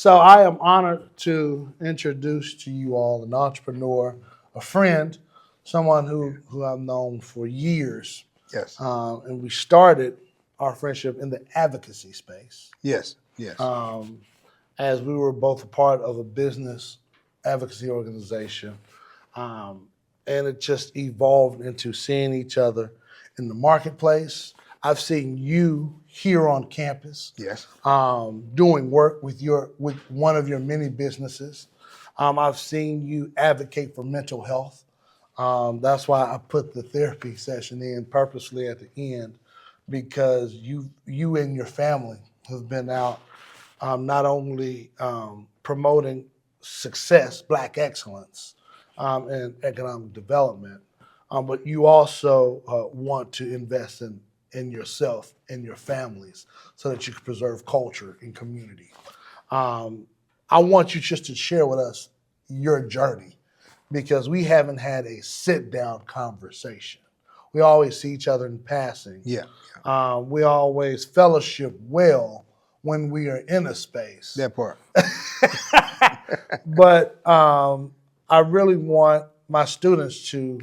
So I am honored to introduce to you all an entrepreneur, a friend, someone who I've known for years. Yes. And we started our friendship in the advocacy space Yes. Yes. as we were both a part of a business advocacy organization. Um, and it just evolved into seeing each other in the marketplace. I've seen you here on campus Yes. doing work with one of your many businesses. I've seen you advocate for mental health. That's why I put the therapy session in purposely at the end, because you and your family have been out not only promoting success, Black excellence, and economic development, but you also want to invest in yourself and your families so that you can preserve culture and community. Um, I want you just to share with us your journey, because we haven't had a sit down conversation. We always see each other in passing. Yeah. We always fellowship well when we are in a space. That part. But I really want my students to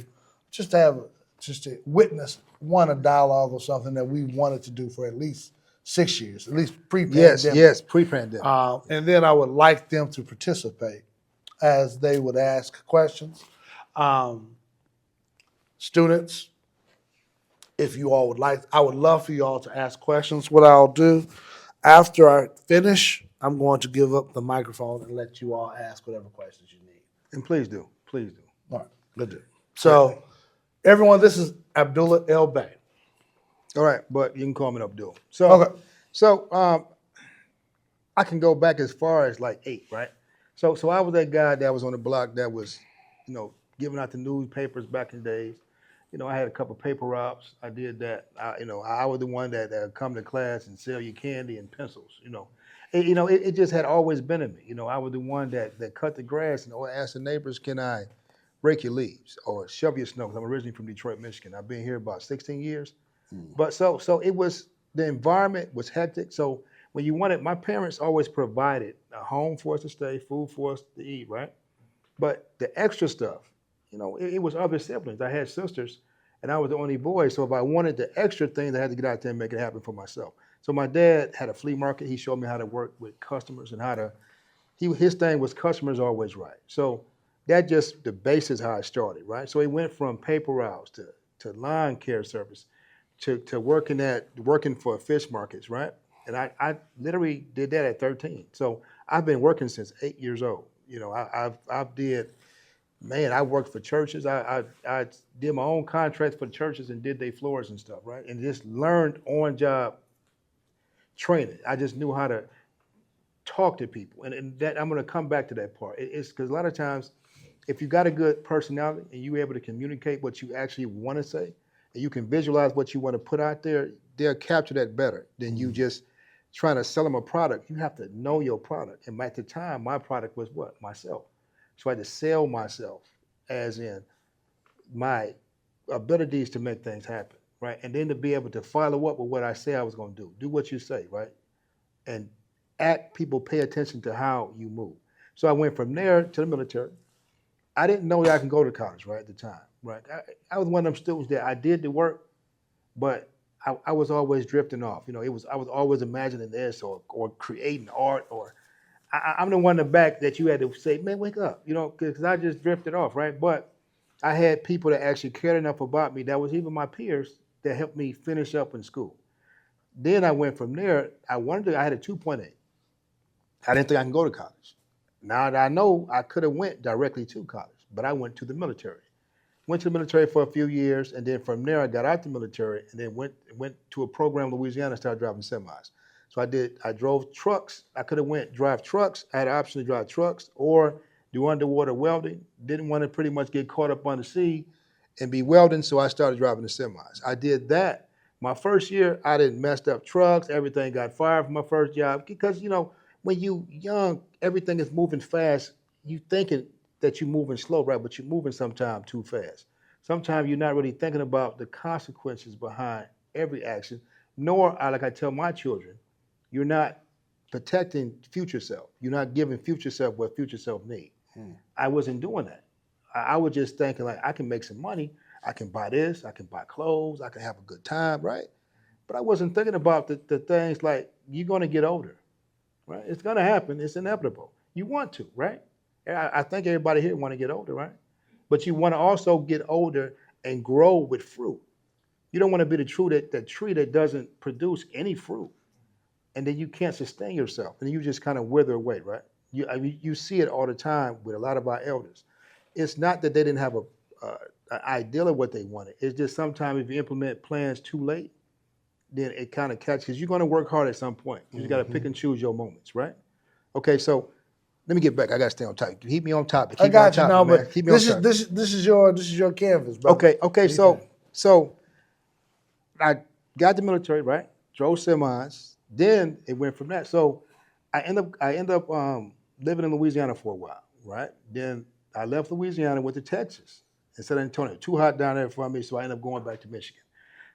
just to witness a dialogue or something that we wanted to do for at least 6 years, at least Yes. pre-pandemic. Yes. Pre-pandemic. And then I would like them to participate as they would ask questions. Um, Students, if you all would like, I would love for you all to ask questions. What I'll do after I finish, I'm going to give up the microphone and let you all ask whatever questions you need. And please do. Please do. All right, good deal. So, everyone, this is Abdullah El-Bey. All right, but you can call me Abdul. So, Okay. so I can go back as far as like 8, right? So I was that guy that was on the block that was, giving out the newspapers back in the days. I had a couple paper routes. I did that. I was the one that would come to class and sell you candy and pencils. It just had always been in me. I was the one that cut the grass and asked the neighbors, "Can I rake your leaves or shovel your snow?" 'Cause I'm originally from Detroit, Michigan. I've been here about 16 years. But so it was, the environment was hectic. So when you wanted, my parents always provided a home for us to stay, food for us to eat, right? But the extra stuff, it was other siblings. I had sisters, and I was the only boy. So if I wanted the extra things, I had to get out there and make it happen for myself. So my dad had a flea market. He showed me how to work with customers and his thing was customers always right. So that just the basis how I started, right? So he went from paper routes to lawn care service to working for fish markets, right? And I literally did that at 13. So I've been working since 8 years old. I worked for churches. I did my own contracts for churches and did their floors and stuff, right? And just learned on job training. I just knew how to talk to people, and that I'm going to come back to that part. It's because a lot of times, if you got a good personality and you're able to communicate what you actually want to say, and you can visualize what you want to put out there, they'll capture that better than you just trying to sell them a product. You have to know your product. And at the time, my product was what? Myself. So I had to sell myself, as in my abilities to make things happen, right? And then to be able to follow up with what I say I was going to do what you say, right? And people pay attention to how you move. So I went from there to the military. I didn't know that I can go to college, right, at the time, right? I was one of them students that I did the work, but I was always drifting off. I was always imagining this or creating art, or I'm the one in the back that you had to say, "Man, wake up," because I just drifted off, right? But I had people that actually cared enough about me, that was even my peers, that helped me finish up in school. Then I went from there. I had a 2.8. I didn't think I can go to college. Now that I know, I could have went directly to college, but I went to the military. Went to the military for a few years, and then from there I got out the military and then went to a program in Louisiana and started driving semis. So I drove trucks. I could have drive trucks. I had an option to drive trucks or do underwater welding. Didn't want to pretty much get caught up on the sea and be welding, so I started driving the semis. I did that. My first year, I didn't messed up trucks. Everything got fired from my first job because, when you young, everything is moving fast. You thinking that you're moving slow, right? But you're moving sometimes too fast. Sometimes you're not really thinking about the consequences behind every action, nor, like I tell my children, you're not protecting future self. You're not giving future self what future self need. I wasn't doing that. I was just thinking like, I can make some money. I can buy this. I can buy clothes. I can have a good time, right? But I wasn't thinking about the things like you're going to get older, right? It's going to happen. It's inevitable. You want to, right? I think everybody here want to get older, right? But you want to also get older and grow with fruit. You don't want to be the tree that doesn't produce any fruit, and then you can't sustain yourself, and you just kind of wither away, right? You see it all the time with a lot of our elders. It's not that they didn't have an ideal of what they wanted. It's just sometimes if you implement plans too late, then it kind of catches, because you're going to work hard at some point. You just got to pick and choose your moments, right? Okay, so let me get back. I got to stay on topic. Keep me on topic. I Keep me on got you topic, now, man. but Keep me on this topic. is your canvas, bro. Okay. So I got the military, right? Drove semis. Then it went from that. So I end up living in Louisiana for a while, right? Then I left Louisiana, went to Texas and San Antonio. Too hot down there for me, so I ended up going back to Michigan.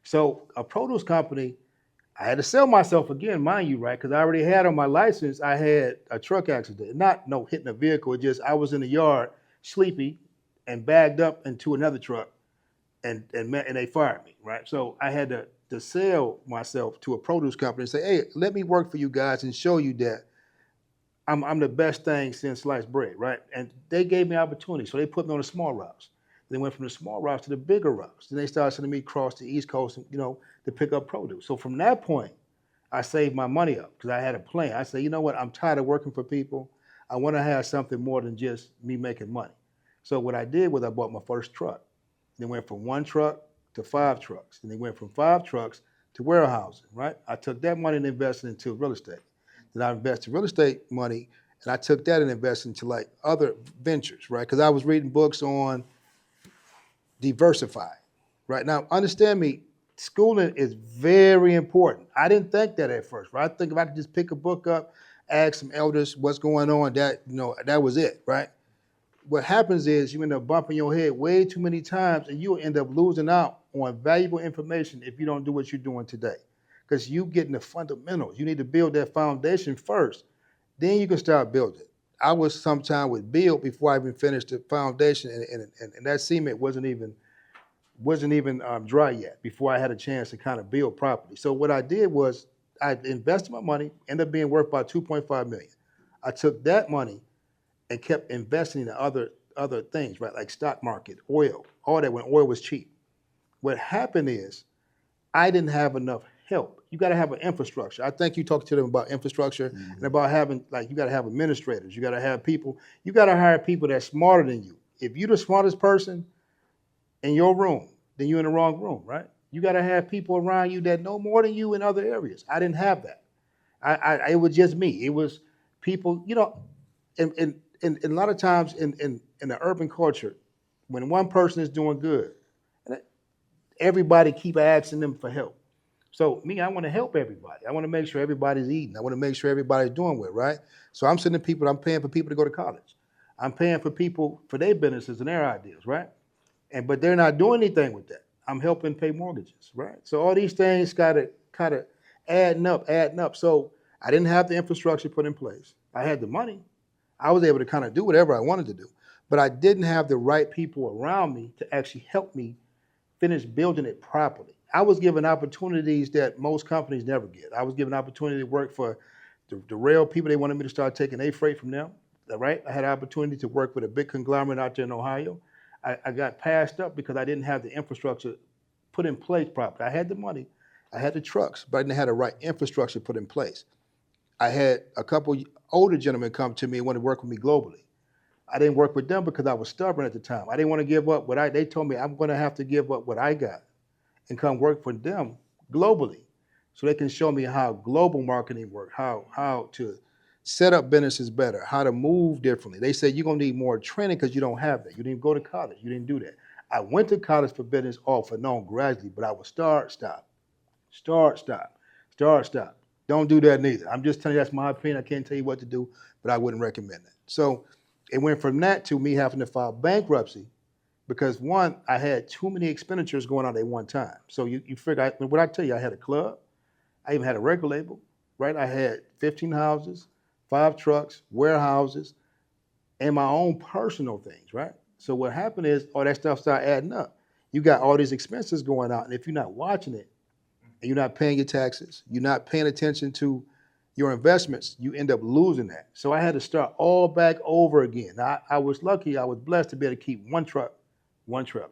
So a produce company, I had to sell myself again, mind you, right? Because I already had on my license, I had a truck accident. Not hitting a vehicle, it just I was in the yard, sleepy, and bagged up into another truck, and they fired me, right? So I had to sell myself to a produce company and say, hey, let me work for you guys and show you that I'm the best thing since sliced bread, right? And they gave me opportunity, so they put me on the small routes. They went from the small routes to the bigger routes. Then they started sending me across the East Coast, to pick up produce. So from that point, I saved my money up because I had a plan. I said, you know what? I'm tired of working for people. I want to have something more than just me making money. So what I did was I bought my first truck. Then went from 1 truck to 5 trucks. And they went from 5 trucks to warehousing, right? I took that money and invested into real estate. Then I invested real estate money, and I took that and invested into like other ventures, right? Because I was reading books on diversify, right? Now, understand me, schooling is very important. I didn't think that at first, right? I think if I could just pick a book up, ask some elders what's going on, that was it, right? What happens is you end up bumping your head way too many times, and you'll end up losing out on valuable information if you don't do what you're doing today. Because you getting the fundamentals. You need to build that foundation first. Then you can start building. I was sometime with build before I even finished the foundation, and that cement wasn't even dry yet before I had a chance to kind of build properly. So what I did was I invested my money, ended up being worth about 2.5 million. I took that money and kept investing in other things, right? Like stock market, oil, all that when oil was cheap. What happened is I didn't have enough help. You got to have an infrastructure. I think you talked to them about infrastructure and about having, like, you got to have administrators. You got to have people. You got to hire people that's smarter than you. If you're the smartest person in your room, then you're in the wrong room, right? You got to have people around you that know more than you in other areas. I didn't have that. It was just me. It was people, and a lot of times in the urban culture, when one person is doing good, everybody keep asking them for help. So me, I want to help everybody. I want to make sure everybody's eating. I want to make sure everybody's doing well, right? So I'm sending people, I'm paying for people to go to college. I'm paying for people for their businesses and their ideas, right? But they're not doing anything with that. I'm helping pay mortgages, right? So all these things got to kind of adding up. So I didn't have the infrastructure put in place. I had the money. I was able to kind of do whatever I wanted to do, but I didn't have the right people around me to actually help me finish building it properly. I was given opportunities that most companies never get. I was given opportunity to work for the rail people. They wanted me to start taking their freight from them, right? I had an opportunity to work with a big conglomerate out there in Ohio. I got passed up because I didn't have the infrastructure put in place properly. I had the money, I had the trucks, but I didn't have the right infrastructure put in place. I had a couple older gentlemen come to me and want to work with me globally. I didn't work with them because I was stubborn at the time. I didn't want to give up they told me I'm going to have to give up what I got and come work for them globally so they can show me how global marketing works, how to set up businesses better, how to move differently. They said you're going to need more training because you don't have that. You didn't go to college. You didn't do that. I went to college for business off and on gradually, but I would start, stop. Don't do that neither. I'm just telling you that's my opinion. I can't tell you what to do, but I wouldn't recommend it. So it went from that to me having to file bankruptcy because, one, I had too many expenditures going on at one time. So you figure, what I tell you, I had a club. I even had a record label, right? I had 15 houses, 5 trucks, warehouses, and my own personal things, right? So what happened is all that stuff started adding up. You got all these expenses going out, and if you're not watching it, and you're not paying your taxes, you're not paying attention to your investments, you end up losing that. So I had to start all back over again. Now, I was lucky, I was blessed to be able to keep one truck, one trailer,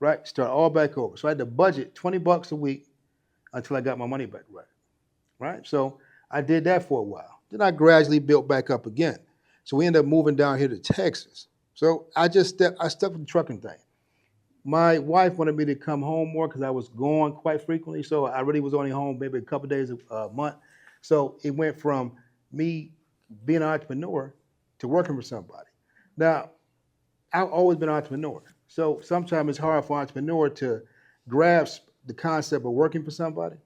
right? Start all back over. So I had to budget $20 a week until I got my money back right? So I did that for a while. Then I gradually built back up again. So we ended up moving down here to Texas. So I stuck with the trucking thing. My wife wanted me to come home more because I was gone quite frequently. So I really was only home maybe a couple days a month. So it went from me being an entrepreneur to working for somebody. Now, I've always been an entrepreneur. So sometimes it's hard for an entrepreneur to grasp the concept of working for somebody,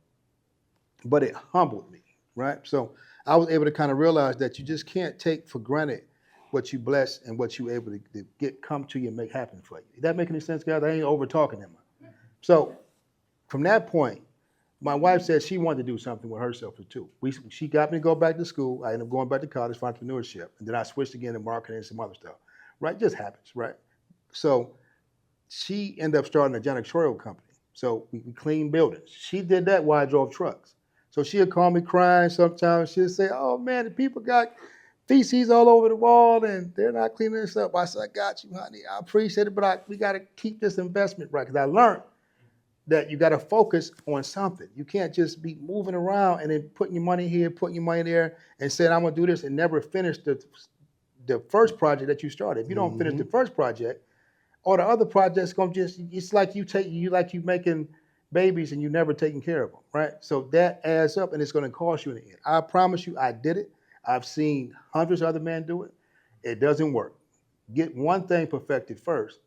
but it humbled me, right? So I was able to kind of realize that you just can't take for granted what you bless and what you able to get come to you and make happen for you. Does that make any sense, guys? I ain't over talking him. So from that point, my wife said she wanted to do something with herself too. She got me to go back to school. I ended up going back to college for entrepreneurship, and then I switched again to marketing and some other stuff. Right, just happens, right? So she ended up starting a janitorial company. So we clean buildings. She did that while I drove trucks. So she'd call me crying sometimes. She'd say, "Oh man, the people got feces all over the wall and they're not cleaning this up." I said, "I got you, honey. I appreciate it, but we got to keep this investment right." Because I learned that you got to focus on something. You can't just be moving around and then putting your money here, putting your money there, and saying, "I'm going to do this," and never finish the first project that you started. If you don't finish the first project, or the other project's going to it's like you making babies and you never taking care of them, right? So that adds up and it's going to cost you in the end. I promise you, I did it. I've seen hundreds of other men do it. It doesn't work. Get one thing perfected first,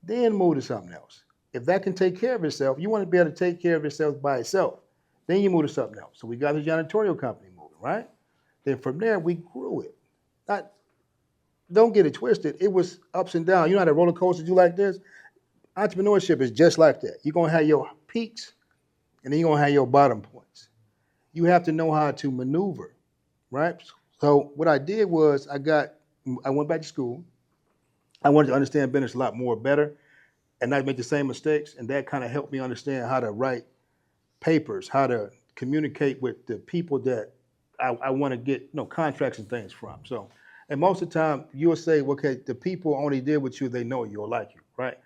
then move to something else. If that can take care of itself, you want to be able to take care of yourself by itself. Then you move to something else. So we got the janitorial company moving, right? Then from there, we grew it. Don't get it twisted. It was ups and downs. You know how the roller coasters do like this? Entrepreneurship is just like that. You're going to have your peaks, and then you're going to have your bottom points. You have to know how to maneuver, right? So what I did was I went back to school. I wanted to understand business a lot more better and not make the same mistakes, and that kind of helped me understand how to write papers, how to communicate with the people that I want to get contracts and things from. So, and most of the time you'll say, okay, the people only deal with you, they know you or like you, right?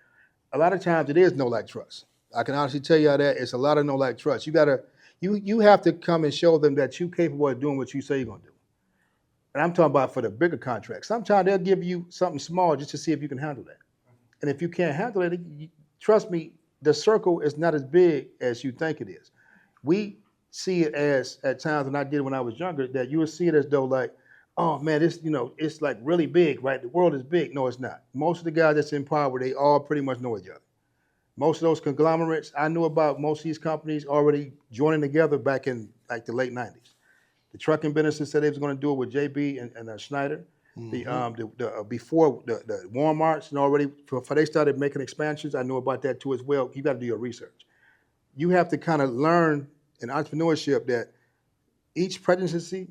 A lot of times it is no like trust. I can honestly tell you that it's a lot of no like trust. You have to come and show them that you're capable of doing what you say you're gonna do. And I'm talking about for the bigger contracts. Sometimes they'll give you something small just to see if you can handle that. And if you can't handle it, trust me, the circle is not as big as you think it is. We see it as, at times, and I did when I was younger, that you would see it as though like, oh man, it's like really big, right? The world is big. No, it's not. Most of the guys that's in power, they all pretty much know each other. Most of those conglomerates, I knew about most of these companies already joining together back in like the late 90s. The trucking businesses said they was going to do it with JB and Schneider. Before the Walmarts and already before they started making expansions, I knew about that too as well. You got to do your research. You have to kind of learn in entrepreneurship that each presidency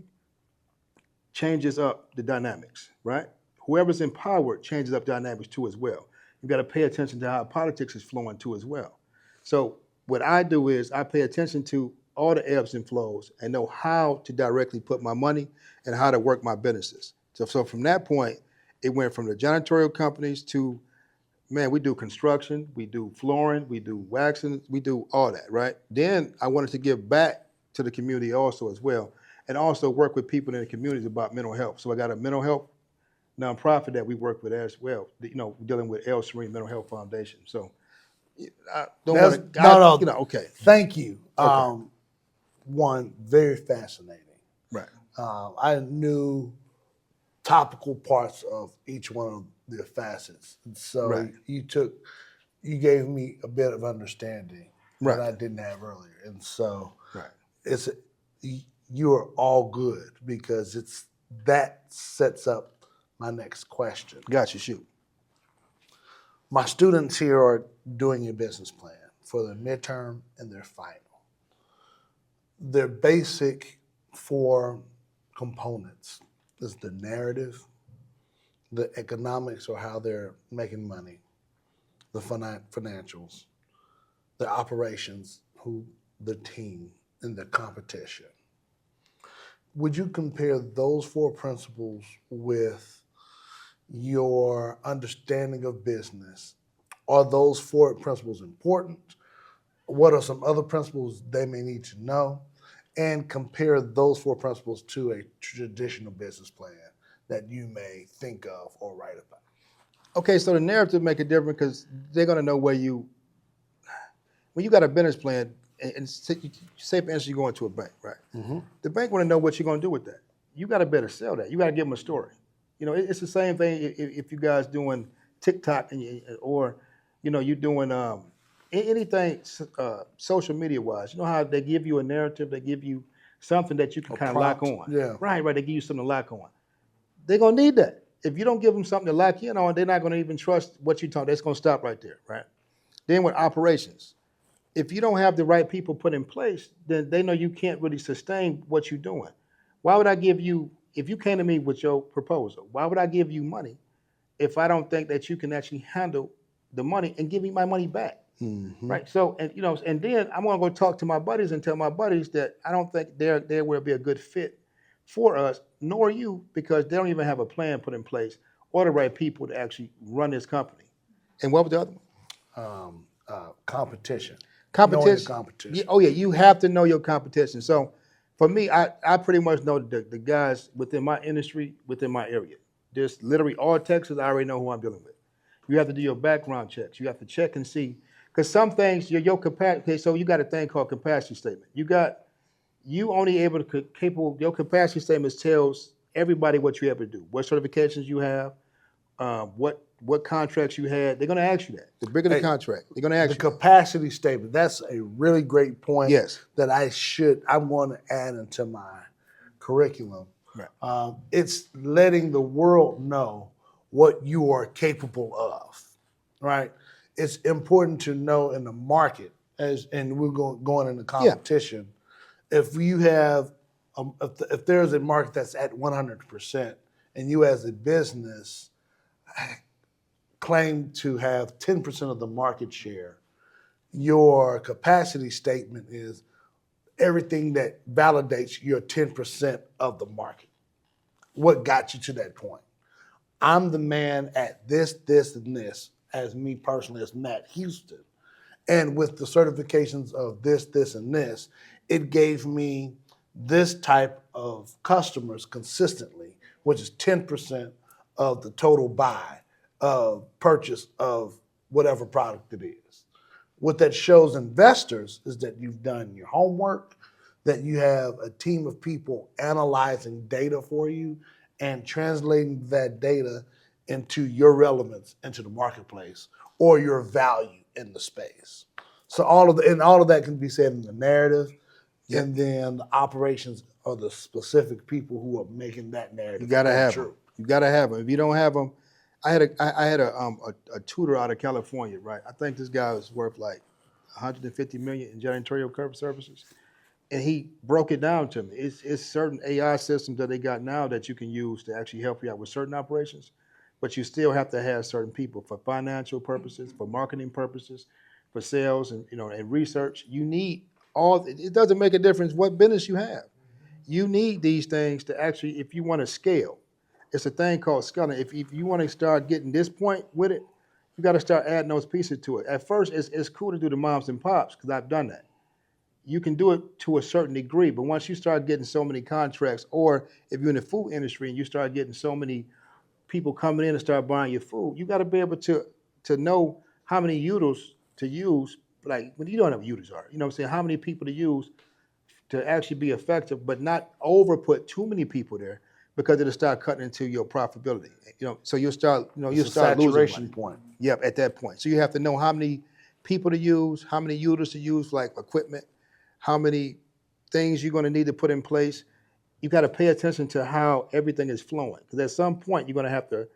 changes up the dynamics, right? Whoever's in power changes up dynamics too as well. You got to pay attention to how politics is flowing too as well. So what I do is I pay attention to all the ebbs and flows and know how to directly put my money and how to work my businesses. So from that point, it went from the janitorial companies to, man, we do construction, we do flooring, we do waxing, we do all that, right? Then I wanted to give back to the community also as well, and also work with people in the communities about mental health. So I got a mental health nonprofit that we work with as well, dealing with El Serene Mental Health Foundation. So I don't want to, okay. Thank you. Okay. One, very fascinating. Right. I knew topical parts of each one of the facets. And so Right. you gave me a bit of understanding Right. that I didn't have earlier. And so Right. you're all good because that sets up my next question. Got you, shoot. My students here are doing a business plan for their midterm and their final. Their basic four components. There's the narrative, the economics or how they're making money, the financials, the operations, the team, and the competition. Would you compare those four principles with your understanding of business? Are those four principles important? What are some other principles they may need to know? And compare those four principles to a traditional business plan that you may think of or write about. Okay, so the narrative make a difference because they're gonna know when you got a business plan, and say for instance you go into a bank, right? Mm-hmm. The bank want to know what you're gonna do with that. You got to better sell that. You got to give them a story. It's the same thing if you guys doing TikTok or you're doing anything social media wise. You know how they give you a narrative, they give you something that you can kind of lock on. Yeah. Right. They give you something to lock on. They're gonna need that. If you don't give them something to lock in on, they're not gonna even trust what you talk. That's gonna stop right there, right? Then with operations, if you don't have the right people put in place, then they know you can't really sustain what you're doing. Why would I give you, if you came to me with your proposal, why would I give you money if I don't think that you can actually handle the money and give me my money back? Mm-hmm. Right. So, and then I'm gonna go talk to my buddies and tell my buddies that I don't think they will be a good fit for us, nor you, because they don't even have a plan put in place or the right people to actually run this company. And what was the other one? Competition. Competition. Knowing your competition. Oh yeah, you have to know your competition. So for me, I pretty much know the guys within my industry, within my area. Just literally all Texas, I already know who I'm dealing with. You have to do your background checks. You have to check and see, because some things your capacity. Okay, so you got a thing called capacity statement. You only able to capable. Your capacity statement tells everybody what you're able to do, what certifications you have, what contracts you had. They're going to ask you that. The bigger the contract, they're going to ask you. The capacity statement, that's a really great point. Yes. That I'm going to add into my curriculum. Right. It's letting the world know what you are capable of, right? It's important to know in the market, and we're going into competition. Yeah. If you have, if there's a market that's at 100%, and you as a business claim to have 10% of the market share, your capacity statement is everything that validates your 10% of the market. What got you to that point? I'm the man at this, and this, as me personally, as Matt Houston. And with the certifications of this, and this, it gave me this type of customers consistently, which is 10% of the total buy of purchase of whatever product it is. What that shows investors is that you've done your homework, that you have a team of people analyzing data for you and translating that data into your relevance into the marketplace or your value in the space. So all of that can be said in the narrative, yep. And then the operations are the specific people who are making that narrative. You gotta have them. You gotta have them. If you don't have them, I had a tutor out of California, right? I think this guy was worth like $150 million in janitorial cover services, and he broke it down to me. It's certain AI systems that they got now that you can use to actually help you out with certain operations, but you still have to have certain people for financial purposes, for marketing purposes, for sales, and and research. You need all. It doesn't make a difference what business you have. You need these things to actually, if you want to scale. It's a thing called scaling. If you want to start getting this point with it, you got to start adding those pieces to it. At first, it's cool to do the moms and pops because I've done that. You can do it to a certain degree, but once you start getting so many contracts, or if you're in the food industry and you start getting so many people coming in and start buying your food, you got to be able to know how many utils to use. Like when you don't know what utils are, what I'm saying? How many people to use to actually be effective, but not over put too many people there, because it'll start cutting into your profitability. So you'll start, you'll start losing saturation point. Yep, at that point. So you have to know how many people to use, how many users to use, like equipment, how many things you're going to need to put in place. You got to pay attention to how everything is flowing, because at some point you're going to have to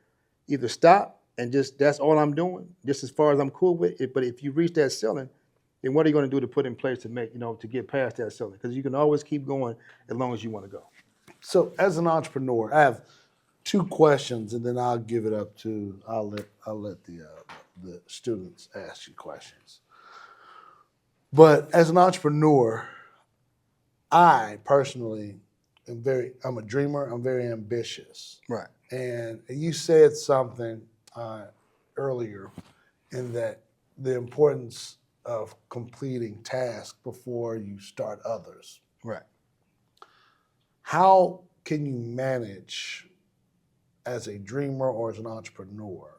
either stop and just that's all I'm doing, just as far as I'm cool with it. But if you reach that ceiling, then what are you going to do to put in place to make, to get past that ceiling? Because you can always keep going as long as you want to go. So as an entrepreneur, I have two questions, and then I'll give it up to I'll let the students ask you questions. But as an entrepreneur, I personally I'm a dreamer. I'm very ambitious. Right. And you said something earlier in that the importance of completing tasks before you start others. Right. How can you manage as a dreamer or as an entrepreneur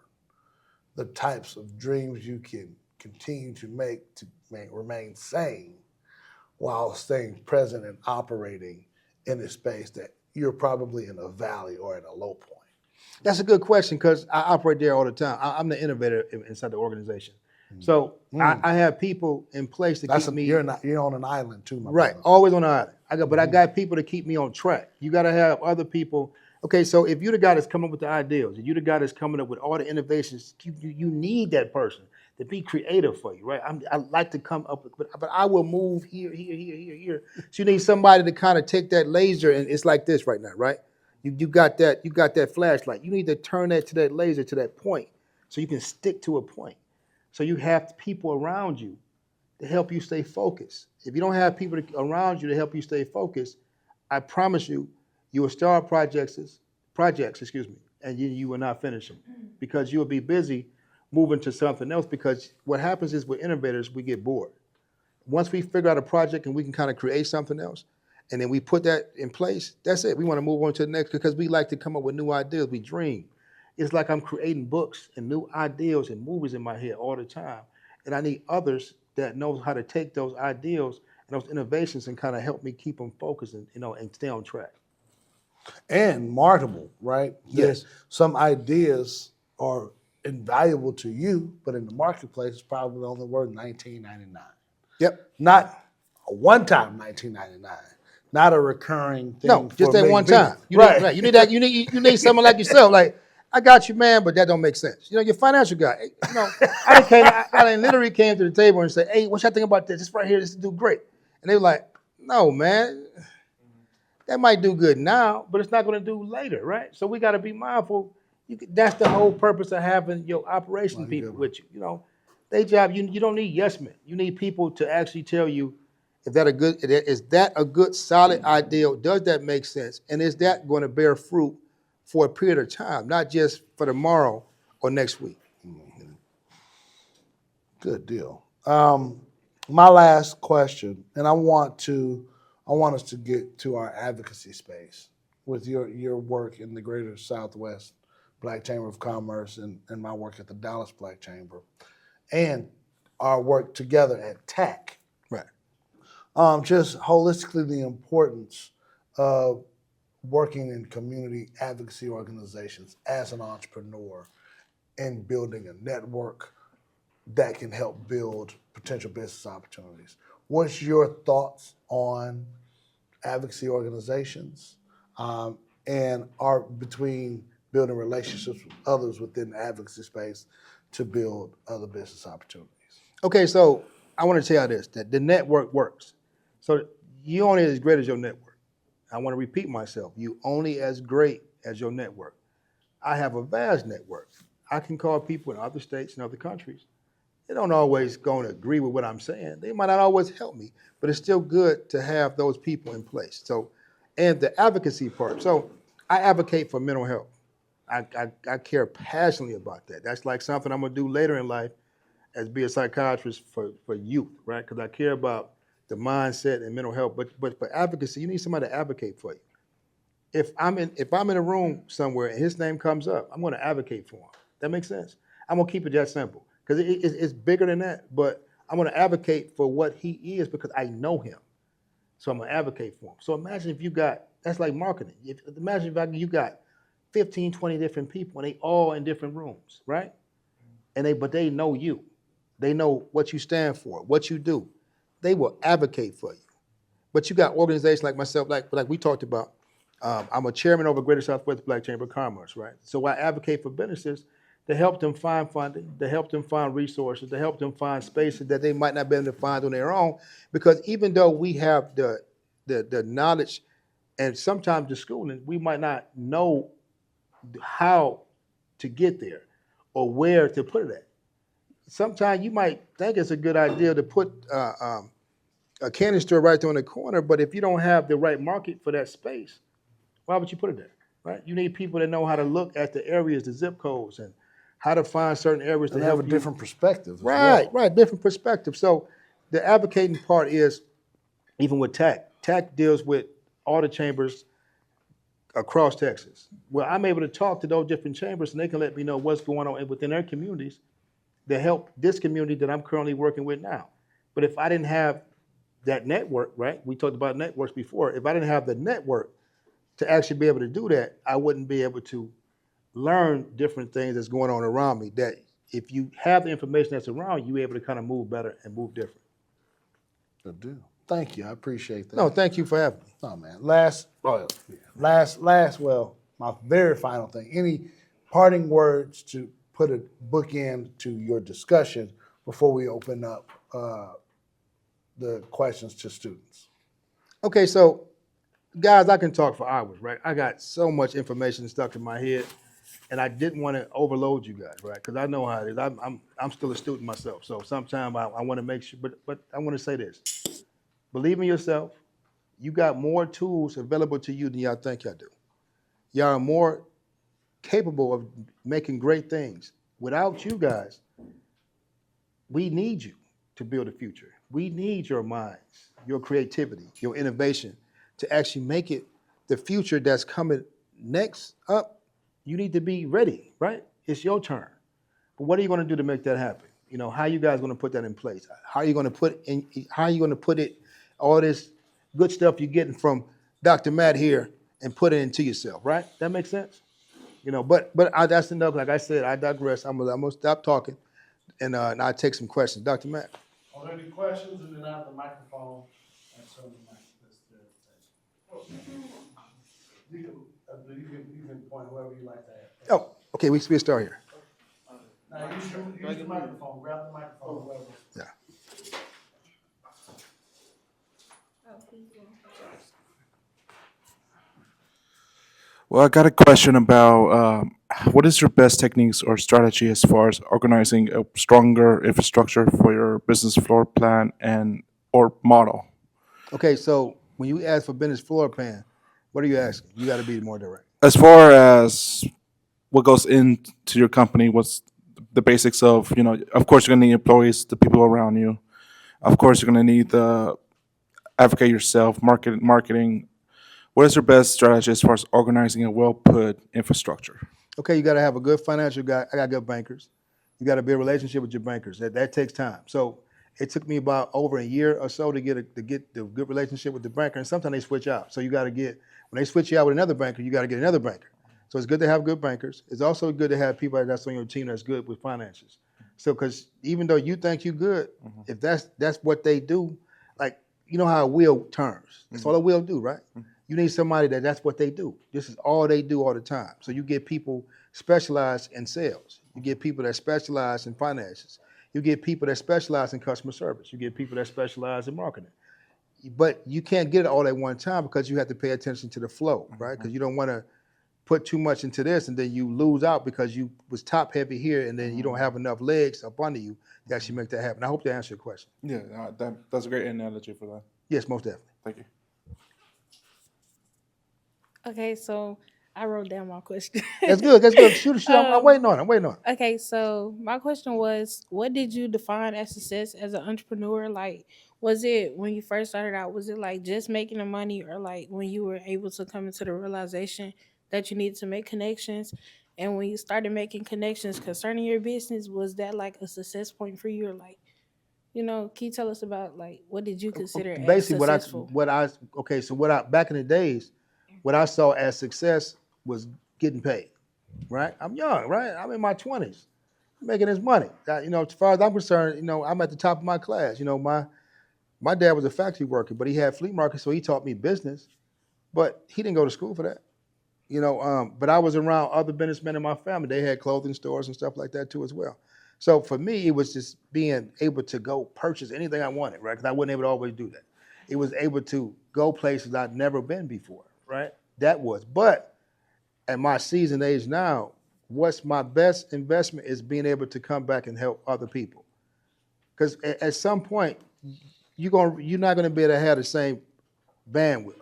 the types of dreams you can continue to make to remain sane while staying present and operating in a space that you're probably in a valley or at a low point? That's a good question because I operate there all the time. I'm the innovator inside the organization. So I have people in place to keep me. You're on an island too, my right, brother. always on the island. But I got people to keep me on track. You got to have other people. Okay, so if you're the guy that's coming up with the ideas, and you're the guy that's coming up with all the innovations, you need that person to be creative for you, right? I like to come up with, but I will move here. So you need somebody to kind of take that laser, and it's like this right now, right? You got that flashlight. You need to turn that to that laser to that point, so you can stick to a point. So you have people around you to help you stay focused. If you don't have people around you to help you stay focused, I promise you, you will start projects, and you will not finish them because you'll be busy moving to something else. Because what happens is with innovators, we get bored. Once we figure out a project and we can kind of create something else, and then we put that in place, that's it. We want to move on to the next because we like to come up with new ideas. We dream. It's like I'm creating books and new ideas and movies in my head all the time. And I need others that know how to take those ideas and those innovations and kind of help me keep them focused and, and stay on track. And marketable, right? Yes. Some ideas are invaluable to you, but in the marketplace, it's probably only worth $19.99. Yep. Not a one-time $19.99. Not a recurring thing. No, just that one time. You Right. need that. You need someone like yourself. Like, I got you, man, but that don't make sense. Your financial guy. I literally came to the table and said, "Hey, what y'all think about this? This right here, this do great." And they were like, "No, man, that might do good now, but it's not going to do later, right?" So we got to be mindful. That's the whole purpose of having your operation people with you. They job. You don't need yes men. You need people to actually tell you, is that a good solid idea? Does that make sense? And is that going to bear fruit for a period of time, not just for tomorrow or next week? Good deal. My last question, and I want us to get to our advocacy space with your work in the Greater Southwest Black Chamber of Commerce and my work at the Dallas Black Chamber, and our work together at TAC. Right. Just holistically, the importance of working in community advocacy organizations as an entrepreneur and building a network that can help build potential business opportunities. What's your thoughts on advocacy organizations and are between building relationships with others within the advocacy space to build other business opportunities? Okay, so I want to tell you this, that the network works. So you only as great as your network. I want to repeat myself. You only as great as your network. I have a vast network. I can call people in other states and other countries. They don't always going to agree with what I'm saying. They might not always help me, but it's still good to have those people in place. So, and the advocacy part. So I advocate for mental health. I care passionately about that. That's like something I'm going to do later in life as be a psychiatrist for youth, right? Because I care about the mindset and mental health. But for advocacy, you need somebody to advocate for you. If I'm in a room somewhere and his name comes up, I'm going to advocate for him. That makes sense. I'm going to keep it that simple because it's bigger than that. But I'm going to advocate for what he is because I know him. So I'm going to advocate for him. So imagine if you got, that's like marketing. Imagine if you got 15, 20 different people and they all in different rooms, right? But they know you. They know what you stand for, what you do. They will advocate for you. But you got organizations like myself, like we talked about. I'm a chairman of the Greater Southwest Black Chamber of Commerce, right? So I advocate for businesses to help them find funding, to help them find resources, to help them find spaces that they might not be able to find on their own. Because even though we have the knowledge and sometimes the schooling, we might not know how to get there or where to put it at. Sometimes you might think it's a good idea to put a candy store right there on the corner, but if you don't have the right market for that space, why would you put it there? Right? You need people that know how to look at the areas, the zip codes, and how to find certain areas to And have help a you. different perspective as Right, well. right, different perspective. So the advocating part is even with TAC. TAC deals with all the chambers across Texas. Well, I'm able to talk to those different chambers and they can let me know what's going on within their communities to help this community that I'm currently working with now. But if I didn't have that network, right? We talked about networks before. If I didn't have the network to actually be able to do that, I wouldn't be able to learn different things that's going on around me. That if you have the information that's around you, you're able to kind of move better and move different. Good deal. Thank you. I appreciate that. No, thank you for having me. No, man. Well, my very final thing. Any parting words to put a bookend to your discussion before we open up the questions to students? Okay, so guys, I can talk for hours, right? I got so much information stuck in my head, and I didn't want to overload you guys, right? Because I know how it is. I'm still a student myself, so sometimes I want to make sure. But I want to say this: believe in yourself. You got more tools available to you than y'all think y'all do. Y'all are more capable of making great things. Without you guys, we need you to build a future. We need your minds, your creativity, your innovation to actually make it the future that's coming next up. You need to be ready, right? It's your turn. But what are you going to do to make that happen? You know, how are you guys going to put that in place? How are you going to put it, all this good stuff you're getting from Dr. Matt here and put it into yourself, right? That makes sense? You know, that's enough. Like I said, I digress. I'm gonna stop talking and I'll take some questions. Dr. Matt. Are there any questions? And then I have the microphone. And so you can point whoever you like to have. Oh, okay, we start here. Now use the microphone. Grab the microphone. Whoever. Yeah. Well, I got a question about what is your best techniques or strategy as far as organizing a stronger infrastructure for your business floor plan and or model? Okay, so when you ask for business floor plan, what are you asking? You got to be more direct. As far as what goes into your company, what's the basics of, of course you're gonna need employees, the people around you. Of course you're gonna need the advocate yourself, marketing. What is your best strategy as far as organizing a well-put infrastructure? Okay, you got to have a good financial guy. I got good bankers. You got to build a relationship with your bankers. That takes time. So it took me about over a year or so to get the good relationship with the banker. And sometimes they switch out. So you got to when they switch you out with another banker, you got to get another banker. So it's good to have good bankers. It's also good to have people that's on your team that's good with finances. So because even though you think you're good, if that's what they do, like you know how a wheel turns. That's all a wheel do, right? You need somebody that's what they do. This is all they do all the time. So you get people specialized in sales. You get people that specialize in finances. You get people that specialize in customer service. You get people that specialize in marketing. But you can't get it all at one time because you have to pay attention to the flow, right? Because you don't want to put too much into this and then you lose out because you was top heavy here and then you don't have enough legs up under you to actually make that happen. I hope that answered your question. Yeah, that's a great analogy for that. Yes, most definitely. Thank you. Okay, so I wrote down my question. That's good. Shoot. I'm waiting on it. Okay, so my question was, what did you define as success as an entrepreneur? Like, was it when you first started out, was it like just making the money or like when you were able to come into the realization that you needed to make connections? And when you started making connections concerning your business, was that like a success point for you or like, can you tell us about like what did you consider as Basically, successful? back in the days, what I saw as success was getting paid, right? I'm young, right? I'm in my 20s, making this money. As far as I'm concerned, I'm at the top of my class. My dad was a factory worker, but he had flea market, so he taught me business. But he didn't go to school for that. But I was around other businessmen in my family. They had clothing stores and stuff like that too as well. So for me, it was just being able to go purchase anything I wanted, right? Because I wasn't able to always do that. It was able to go places I'd never been before, right? That was. But at my seasoned age now, what's my best investment is being able to come back and help other people. Because at some point, you're not gonna be able to have the same bandwidth,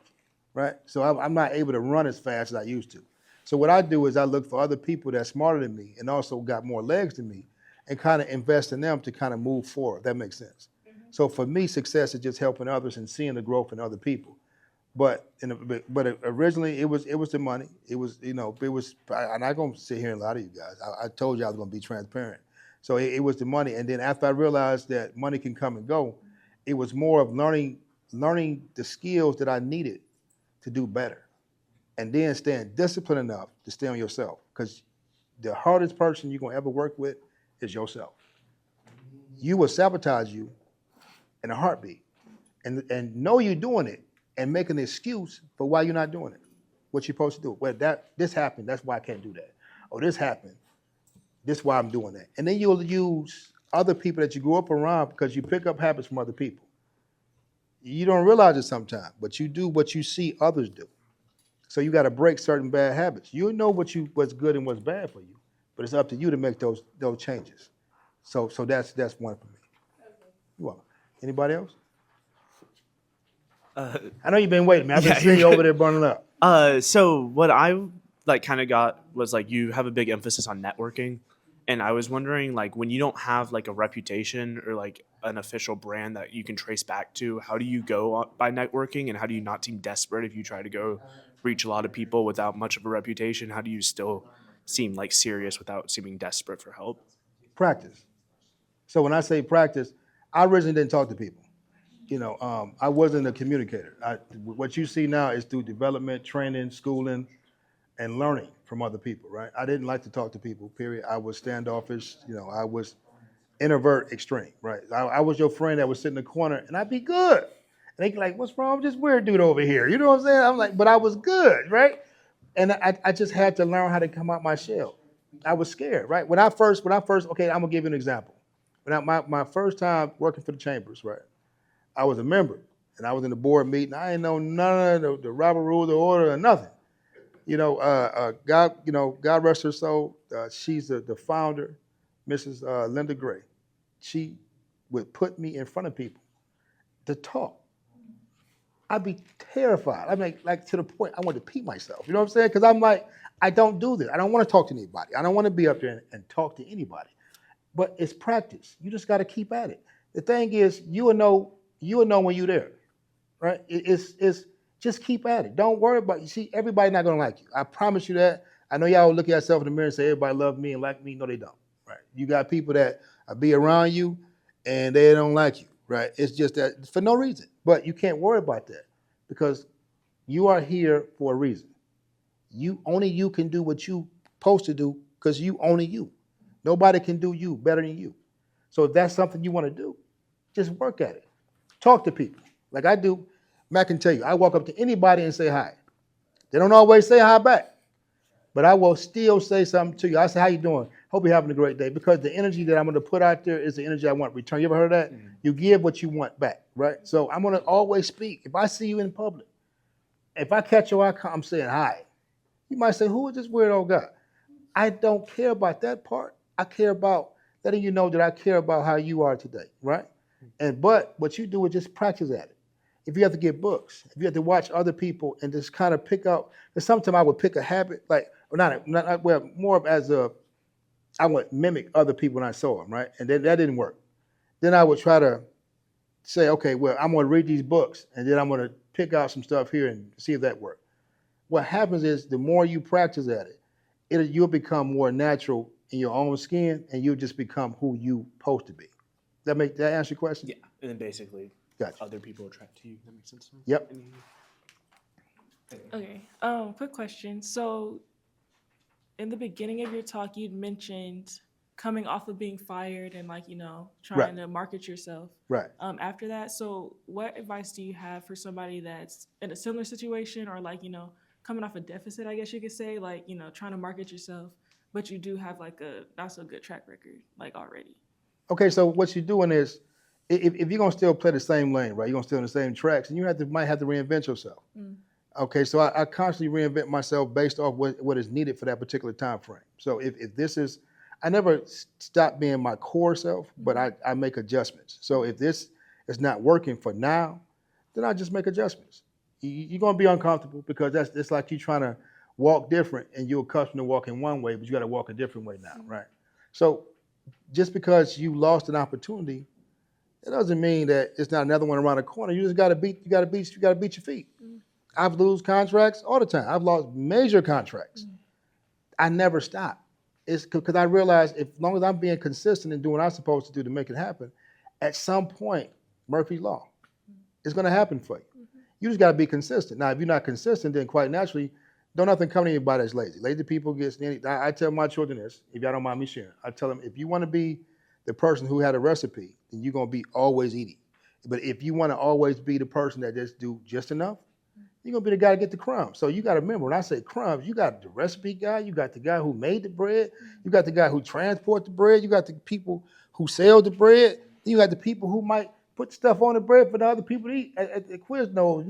right? So I'm not able to run as fast as I used to. So what I do is I look for other people that's smarter than me and also got more legs than me, and kind of invest in them to kind of move forward. That makes sense. So for me, success is just helping others and seeing the growth in other people. But originally it was the money. It was I'm not gonna sit here and lie to you guys. I told you I was gonna be transparent. So it was the money, and then after I realized that money can come and go, it was more of learning the skills that I needed to do better, and then staying disciplined enough to stay on yourself. Because the hardest person you're gonna ever work with is yourself. You will sabotage you in a heartbeat, and know you're doing it and make an excuse for why you're not doing it. What you're supposed to do. Well, this happened, that's why I can't do that. Or this happened, this is why I'm doing that. And then you'll use other people that you grew up around because you pick up habits from other people. You don't realize it sometimes, but you do what you see others do. So you got to break certain bad habits. You know what's good and what's bad for you, but it's up to you to make those changes. So that's one for me. You're welcome. Anybody else? I know you've been waiting, man. I've been seeing you over there burning up. So what I kind of got was you have a big emphasis on networking, and I was wondering when you don't have a reputation or an official brand that you can trace back to, how do you go by networking, and how do you not seem desperate if you try to go reach a lot of people without much of a reputation? How do you still seem serious without seeming desperate for help? Practice. So when I say practice, I originally didn't talk to people. I wasn't a communicator. What you see now is through development, training, schooling, and learning from other people, right? I didn't like to talk to people, period. I was standoffish. I was introvert extreme, right? I was your friend that would sit in the corner, and I'd be good. And they'd be like, what's wrong with this weird dude over here? You know what I'm saying? I'm like, but I was good, right? And I just had to learn how to come out my shell. I was scared, right? When I first, okay, I'm gonna give you an example. My first time working for the chambers, right? I was a member, and I was in the board meeting. I didn't know none of the Robert Rules of Order or nothing. God rest her soul. She's the founder, Mrs. Linda Gray. She would put me in front of people to talk. I'd be terrified. I mean, to the point I wanted to pee myself. You know what I'm saying? Because I'm like, I don't do this. I don't want to talk to anybody. I don't want to be up there and talk to anybody. But it's practice. You just got to keep at it. The thing is, you will know when you're there, right? It's just keep at it. Don't worry about it. You see, everybody's not gonna like you. I promise you that. I know y'all will look at yourself in the mirror and say everybody love me and like me. No, they don't. Right? You got people that be around you and they don't like you. Right? It's just that for no reason. But you can't worry about that because you are here for a reason. Only you can do what you supposed to do because you only you. Nobody can do you better than you. So if that's something you want to do, just work at it. Talk to people like I do. Matt can tell you, I walk up to anybody and say hi. They don't always say hi back, but I will still say something to you. I say, how you doing? Hope you're having a great day, because the energy that I'm going to put out there is the energy I want to return. You ever heard of that? Mm-hmm. You give what you want back, right? So I'm going to always speak. If I see you in public, if I catch your eye, I'm saying hi. You might say, who is this weirdo guy? I don't care about that part. I care about letting you know that I care about how you are today, right? But what you do is just practice at it. If you have to get books, if you have to watch other people and just kind of pick out, because sometimes I would pick a habit, more of I would mimic other people when I saw them, right? And then that didn't work. Then I would try to say, okay, well, I'm going to read these books, and then I'm going to pick out some stuff here and see if that works. What happens is the more you practice at it, you'll become more natural in your own skin, and you'll just become who you supposed to be. That answer your question? Yeah, and then basically gotcha. Other people attract to you. That makes sense. Yep. Okay. Quick question. So, in the beginning of your talk, you'd mentioned coming off of being fired and trying to market yourself. Right. After that, so what advice do you have for somebody that's in a similar situation or coming off a deficit, I guess you could say, like, you know, trying to market yourself, but you do have like a not so good track record, like already. Okay, so what you're doing is, if you're gonna still play the same lane, right? You're gonna stay on the same tracks, and might have to reinvent yourself. Okay, so I constantly reinvent myself based off what is needed for that particular time frame. So if this is, I never stop being my core self, but I make adjustments. So if this is not working for now, then I just make adjustments. You're gonna be uncomfortable because it's like you trying to walk different, and you're accustomed to walking one way, but you got to walk a different way now, right? So just because you lost an opportunity, it doesn't mean that it's not another one around the corner. You just got to beat your feet. I've lost contracts all the time. I've lost major contracts. I never stop. It's because I realize as long as I'm being consistent and doing what I'm supposed to do to make it happen, at some point, Murphy's Law, it's going to happen for you. You just got to be consistent. Now, if you're not consistent, then quite naturally, don't nothing come to anybody that's lazy. Lazy people I tell my children this, if y'all don't mind me sharing. I tell them, if you want to be the person who had a recipe, then you're going to be always eating. But if you want to always be the person that just do just enough, you're going to be the guy to get the crumbs. So you got to remember, when I say crumbs, you got the recipe guy, you got the guy who made the bread, you got the guy who transport the bread, you got the people who sell the bread, you got the people who might put stuff on the bread for the other people to eat. At Quiznos,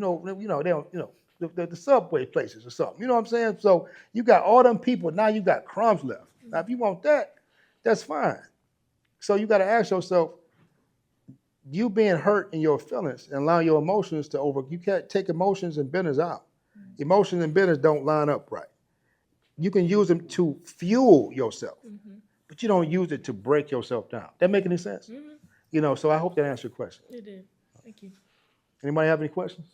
they don't, the Subway places or something. You know what I'm saying? So you got all them people, now you got crumbs left. Now, if you want that, that's fine. So you got to ask yourself, you being hurt in your feelings and allowing your emotions you can't take emotions and bitterness out. Emotions and bitterness don't line up right. You can use them to fuel yourself, but you don't use it to break yourself down. That make any sense? So I hope that answered your question. It did. Thank you. Anybody have any questions?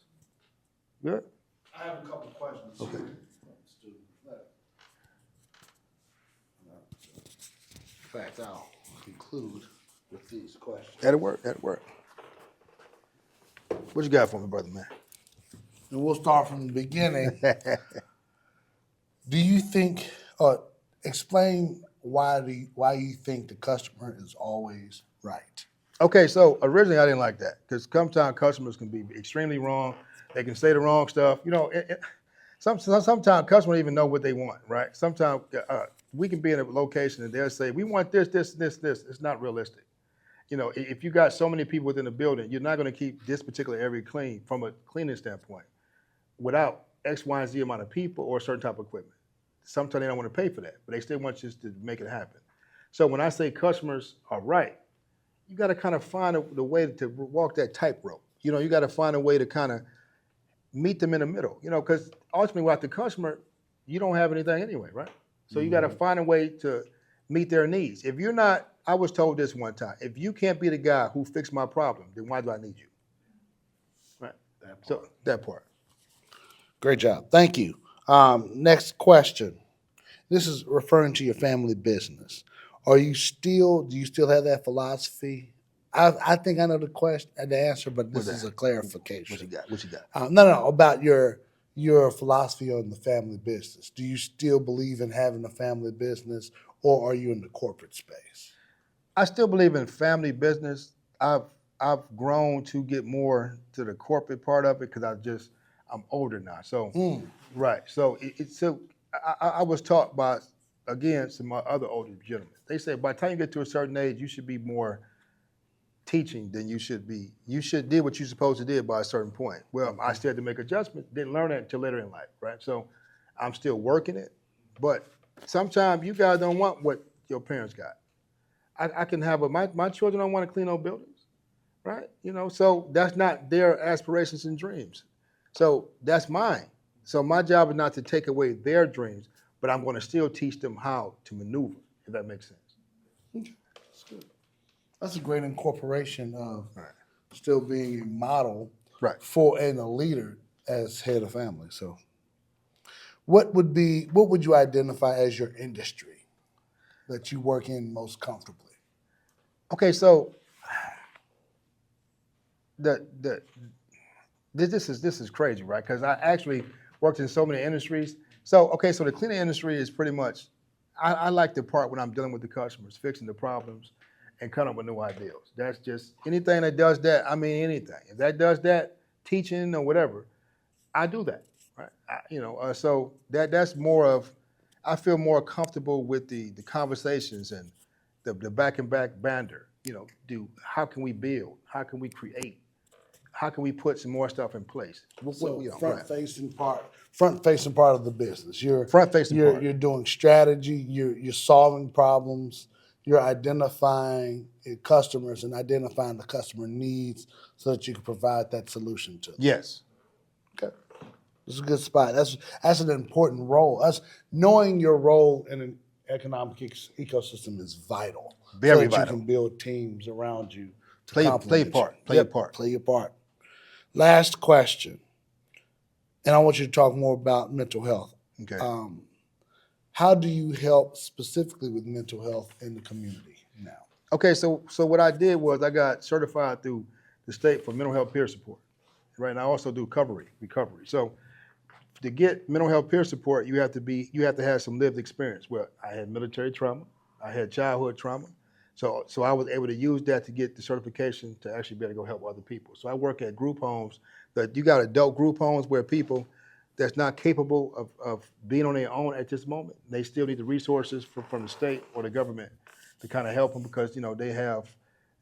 Good? I have a couple of questions. Okay. In fact, I'll conclude with these questions. That'll work. What you got for me, brother man? And we'll start from the beginning. Do you think, explain why you think the customer is always right? Okay, so originally I didn't like that because sometimes customers can be extremely wrong. They can say the wrong stuff. Sometimes customers don't even know what they want, right? Sometimes we can be in a location and they'll say, we want this, this, this, this. It's not realistic. If you got so many people within the building, you're not going to keep this particular area clean from a cleaning standpoint without X, Y, and Z amount of people or a certain type of equipment. Sometimes they don't want to pay for that, but they still want you to make it happen. So when I say customers are right, you got to kind of find the way to walk that tightrope. You got to find a way to kind of meet them in the middle, because ultimately without the customer, you don't have anything anyway, right? So you got to find a way to meet their needs. If you're not, I was told this one time, if you can't be the guy who fixed my problem, then why do I need you? Right. That part. Great job. Thank you. Next question. This is referring to your family business. Do you still have that philosophy? I think I know the answer, but this is a clarification. What you got? No, about your philosophy on the family business. Do you still believe in having a family business, or are you in the corporate space? I still believe in family business. I've grown to get more to the corporate part of it because I'm older now. So right. So I was taught by, again, some other older gentlemen. They say by the time you get to a certain age, you should be more teaching than you should be. You should do what you're supposed to do by a certain point. Well, I still had to make adjustments. Didn't learn that until later in life, right? So I'm still working it. But sometimes you guys don't want what your parents got. I can have my children don't want to clean no buildings, right? So that's not their aspirations and dreams. So that's mine. So my job is not to take away their dreams, but I'm going to still teach them how to maneuver, if that makes sense. Okay, that's good. That's a great incorporation of still being a model for and a leader as head of family. So what would you identify as your industry that you work in most comfortably? Okay, so this is crazy, right? Because I actually worked in so many industries. So the cleaning industry is pretty much, I like the part when I'm dealing with the customers, fixing the problems, and coming up with new ideas. That's just anything that does that. I mean anything. If that does that, teaching or whatever, I do that, right? So that's more of, I feel more comfortable with the conversations and the back and back banter. How can we build? How can we create? How can we put some more stuff in place? So Go ahead. front facing part of the business. Front-facing part. You're doing strategy. You're solving problems. You're identifying customers and identifying the customer needs so that you can provide that solution to them. Yes. Okay. This is a good spot. That's an important role. Knowing your role in an economic ecosystem is vital. Very so that vital. you can build teams around you to Play your complement part. you. Play your part. Play your part. Last question, and I want you to talk more about mental health. Okay. How do you help specifically with mental health in the community now? Okay, so what I did was I got certified through the state for mental health peer support, right? And I also do recovery. So to get mental health peer support, you have to have some lived experience. Well, I had military trauma, I had childhood trauma, so I was able to use that to get the certification to actually be able to go help other people. So I work at group homes. You got adult group homes where people that's not capable of being on their own at this moment, they still need the resources from the state or the government to kind of help them because they have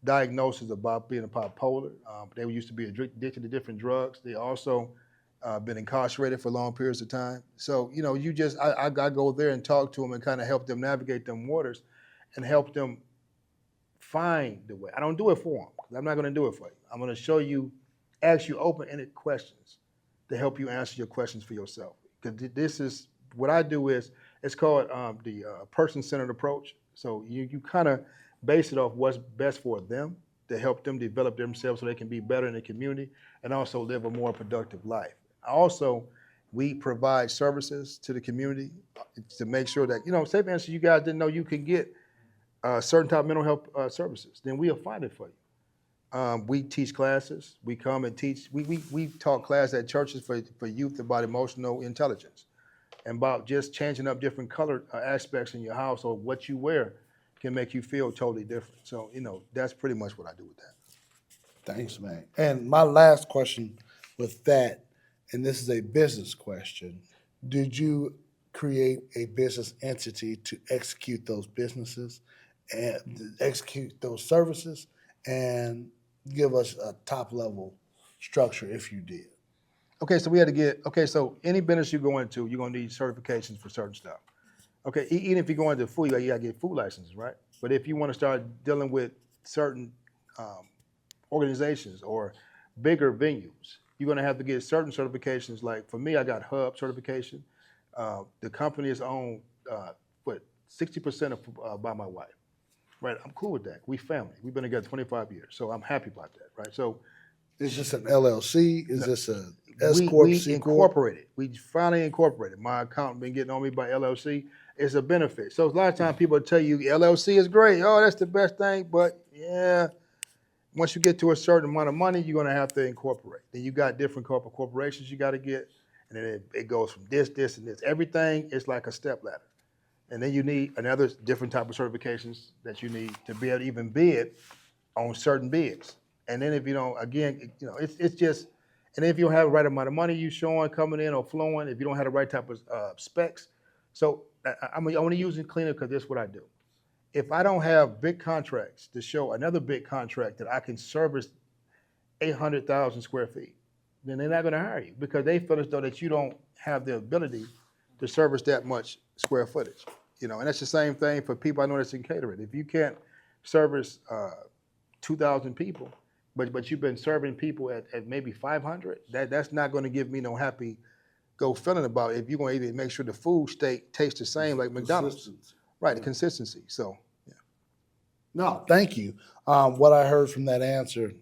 diagnosis about being bipolar. They used to be addicted to different drugs. They also been incarcerated for long periods of time. So I go there and talk to them and kind of help them navigate them waters and help them find the way. I don't do it for them because I'm not going to do it for you. I'm going to ask you open-ended questions to help you answer your questions for yourself. Because this is what I do is it's called the person-centered approach. So you kind of base it off what's best for them to help them develop themselves so they can be better in the community and also live a more productive life. Also, we provide services to the community to make sure that, say for instance, you guys didn't know you could get certain type of mental health services, then we'll find it for you. We teach classes. We come and teach. We taught class at churches for youth about emotional intelligence and about just changing up different color aspects in your house or what you wear can make you feel totally different. So, that's pretty much what I do with that. Thanks, man. And my last question with that, and this is a business question, did you create a business entity to execute those businesses and execute those services and give us a top level structure if you did? Okay, so any business you go into, you're gonna need certifications for certain stuff. Okay, even if you go into food, you gotta get food licenses, right? But if you wanna start dealing with certain organizations or bigger venues, you're gonna have to get certain certifications. Like for me, I got Hub certification. The company is owned, 60% by my wife, right? I'm cool with that. We family. We've been together 25 years, so I'm happy about that, right? So Is this an LLC? Is this a S Corp, we C Corp? incorporated. We finally incorporated. My accountant been getting on me by LLC. It's a benefit. So a lot of times people tell you LLC is great. Oh, that's the best thing. But yeah, once you get to a certain amount of money, you're gonna have to incorporate. Then you got different corporations you got to get, and then it goes from this, and this. Everything is like a step ladder. And then you need another different type of certifications that you need to be able to even bid on certain bids. And then if you don't, again, it's just, and if you don't have the right amount of money you showing coming in or flowing, if you don't have the right type of specs. So I want to use it cleaner because this is what I do. If I don't have big contracts to show another big contract that I can service 800,000 square feet, then they're not going to hire you because they feel as though that you don't have the ability to service that much square footage. And that's the same thing for people I know that's in catering. If you can't service 2,000 people, but you've been serving people at maybe 500, that's not going to give me no happy feeling about it if you're going to even make sure the food tastes the same like McDonald's. Consistency. Right, the consistency. So, yeah. No, thank you. What I heard from that answer,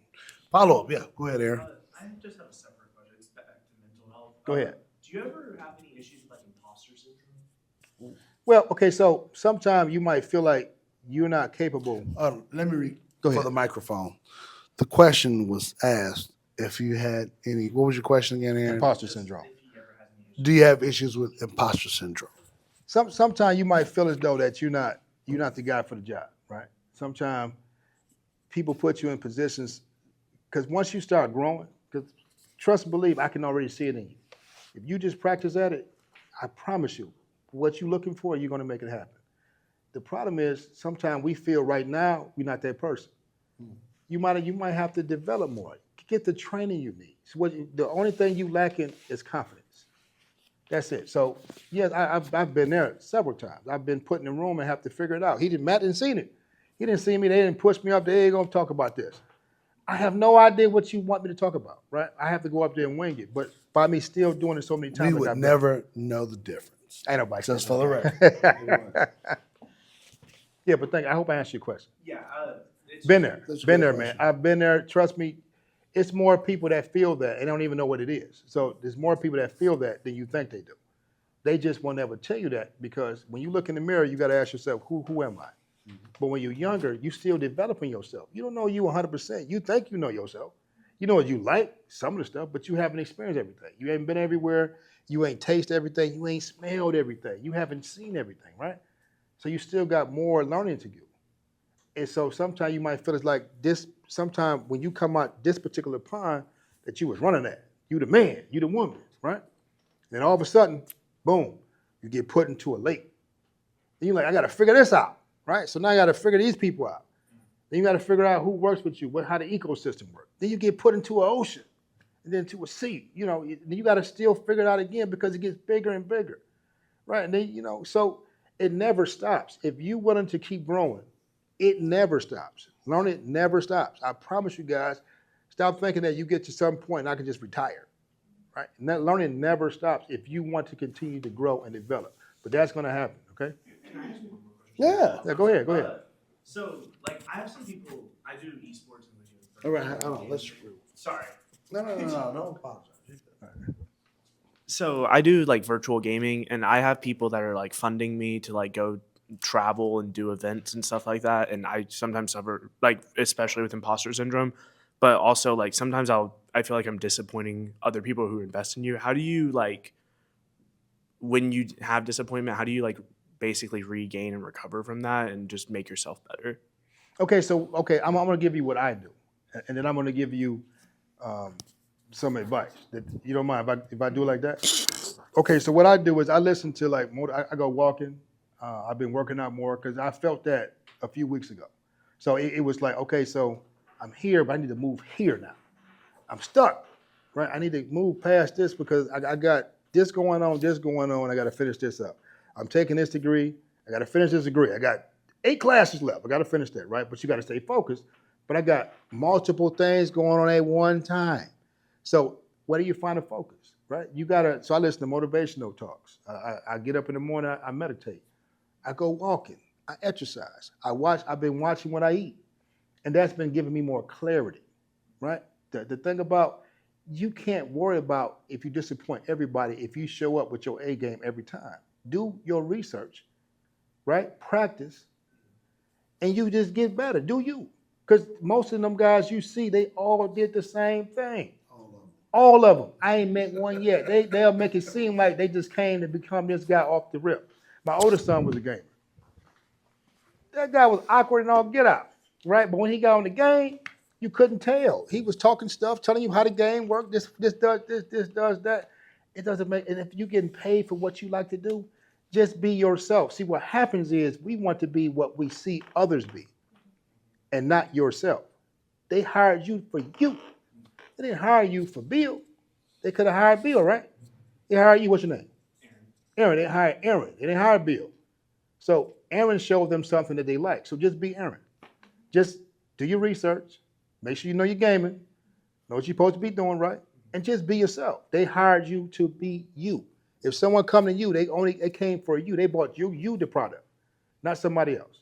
follow up. Yeah, go ahead, Aaron. I just have a separate question. It's back to mental health. Go ahead. Do you ever have any issues with like imposter syndrome? Well, okay, so sometimes you might feel like you're not capable. Let me read Go for ahead. the microphone. The question was asked if you had any. What was your question again, Aaron? Imposter syndrome. If you ever had any issues? Do you have issues with imposter syndrome? Sometimes you might feel as though that you're not the guy for the job, right? Sometimes people put you in positions because once you start growing, because trust and believe, I can already see it in you. If you just practice at it, I promise you, what you're looking for, you're going to make it happen. The problem is sometimes we feel right now we're not that person. You might have to develop more. Get the training you need. So the only thing you lacking is confidence. That's it. So yes, I've been there several times. I've been put in a room and have to figure it out. Matt didn't see it. He didn't see me. They didn't push me up. They ain't gonna talk about this. I have no idea what you want me to talk about, right? I have to go up there and wing it. But by me still doing it so many times, We would never know the difference. Ain't nobody. Just for the record. Yeah, but I hope I answered your question. Yeah. Been there, That's a been great there, man. question. I've been there. Trust me, it's more people that feel that and don't even know what it is. So there's more people that feel that than you think they do. They just won't ever tell you that because when you look in the mirror, you got to ask yourself, who am I? But when you're younger, you still developing yourself. You don't know you 100%. You think you know yourself. You know what you like, some of the stuff, but you haven't experienced everything. You haven't been everywhere. You ain't tasted everything. You ain't smelled everything. You haven't seen everything, right? So you still got more learning to do. And so sometimes you might feel it's like this, sometimes when you come out this particular pond that you was running at, you the man, you the woman, right? Then all of a sudden, boom, you get put into a lake. And you're like, I got to figure this out, right? So now I got to figure these people out. Then you got to figure out who works with you, how the ecosystem works. Then you get put into an ocean and then to a sea. You know, then you got to still figure it out again because it gets bigger and bigger, right? And then, so it never stops. If you're willing to keep growing, it never stops. Learning never stops. I promise you guys, stop thinking that you get to some point and I can just retire, right? And that learning never stops if you want to continue to grow and develop. But that's going to happen, okay? Can I ask you one more question? Yeah, go ahead. So, I have some people, I do esports and video. All right, hold on, let's. Sorry. No, don't apologize. So I do virtual gaming, and I have people that are funding me to go travel and do events and stuff like that. And I sometimes suffer especially with imposter syndrome, but also sometimes I feel like I'm disappointing other people who invest in you. How do you when you have disappointment, how do you basically regain and recover from that and just make yourself better? Okay, I'm going to give you what I do, and then I'm going to give you some advice. That you don't mind if I do it like that? Okay, so what I do is I listen to I go walking. I've been working out more because I felt that a few weeks ago. So it was like, okay, so I'm here, but I need to move here now. I'm stuck, right? I need to move past this because I got this going on, I got to finish this up. I'm taking this degree, I got to finish this degree. I got 8 classes left, I got to finish that, right? But you got to stay focused. But I got multiple things going on at one time. So where do you find a focus, right? So I listen to motivational talks. I get up in the morning, I meditate. I go walking, I exercise. I've been watching what I eat. And that's been giving me more clarity, right? The thing about, you can't worry about if you disappoint everybody if you show up with your A game every time. Do your research, right? Practice, and you just get better. Do you? Because most of them guys you see, they all did the same thing. All of them. I ain't met one yet. They'll make it seem like they just came to become this guy off the rip. My oldest son was a gamer. That guy was awkward and all get out, right? But when he got on the game, you couldn't tell. He was talking stuff, telling you how the game worked. This does this, this does that. It doesn't make. And if you're getting paid for what you like to do, just be yourself. See, what happens is we want to be what we see others be, and not yourself. They hired you for you. They didn't hire you for Bill. They could have hired Bill, right? They hired you. What's your name? Aaron. They hired Aaron. They didn't hire Bill. So Aaron showed them something that they like. So just be Aaron. Just do your research. Make sure you know your gaming. Know what you're supposed to be doing, right? And just be yourself. They hired you to be you. If someone come to you, they came for you. They bought you the product, not somebody else.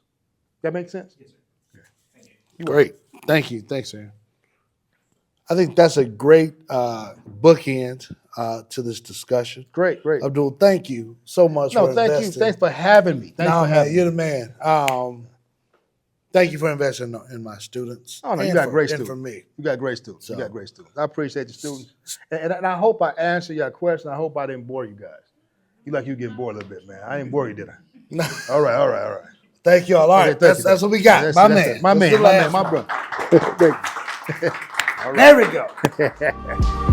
That make sense? Yes, sir. Thank you. Great. Thank you. Thanks, Aaron. I think that's a great bookend to this discussion. Great. Abdul, thank you so much for Thank investing. you. Thanks for having me. You're the man. Thank you for investing in my students. Oh, no, you got great and students. for me. You got great students. So- You got great students. I appreciate the students. And I hope I answered your question. I hope I didn't bore you guys. You getting bored a little bit, man. I didn't bore you, did I? All right. Thank you all. All right, Okay, thank you. that's what we got. That's My it. man. My That's the last man, my one. brother. There we go.